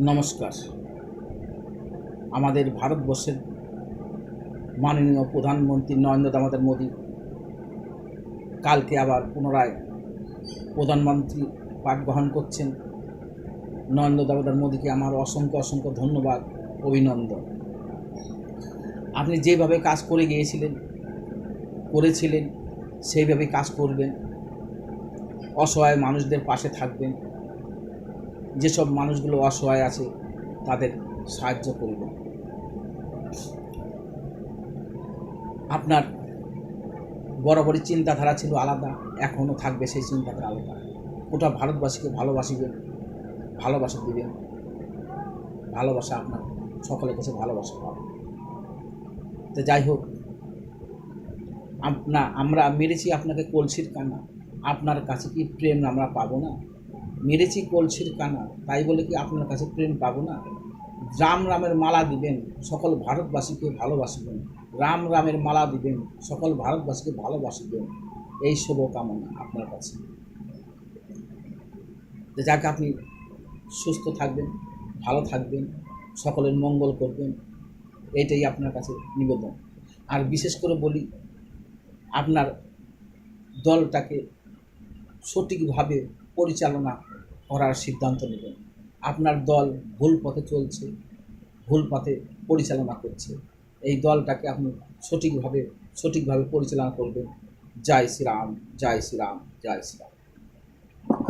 নমস্কার। আমাদের ভারতবর্ষের মাননীয় প্রধানমন্ত্রী নরেন্দ্র দামোদর মোদী কালকে আবার পুনরায় প্রধানমন্ত্রী পদ গ্রহণ করছেন। নরেন্দ্র দামোদর মোদীকে আমার অসংখ্য ধন্যবাদ, অভিনন্দন। আপনি যেভাবে কাজ করেছিলেন সেইভাবে কাজ করবেন, অসহায় মানুষদের পাশে থাকবেন, যেসব মানুষগুলো অসহায় আছে তাদের সাহায্য করবেন। আপনার বরাবরই চিন্তাধারা ছিল আলাদা, এখনও থাকবে সেই চিন্তাধারা আলাদা। গোটা ভারতবাসীকে ভালোবাসা দিবেন, ভালোবাসা আপনার সকলের কাছে ভালোবাসা পাবেন। তো যাই হোক, আমরা মেরেছি আপনাকে কলসির কানা, আপনার কাছে কি প্রেম আমরা পাবো না? মেরেছি কলসির কানা, তাই বলে কি আপনার কাছে প্রেম পাবো না? রামের মালা দিবেন, সকল ভারতবাসীকে ভালোবাসবেন। রামের মালা দিবেন, সকল ভারতবাসীকে ভালোবাসবেন, এই শুভকামনা আপনার কাছে। যাকে আপনি সুস্থ থাকবেন, ভালো থাকবেন, সকলের মঙ্গল করবেন, এইটাই আপনার কাছে নিবেদন। আর বিশেষ করে বলি, আপনার দলটাকে সঠিকভাবে পরিচালনা করার সিদ্ধান্ত নেবেন। আপনার দল ভুল পথে চলছে, ভুল পথে পরিচালনা করছে। এই দলটাকে আপনি সঠিকভাবে পরিচালনা করবেন। জয় শ্রীরাম, জয় শ্রীরাম, জয় শ্রীরাম।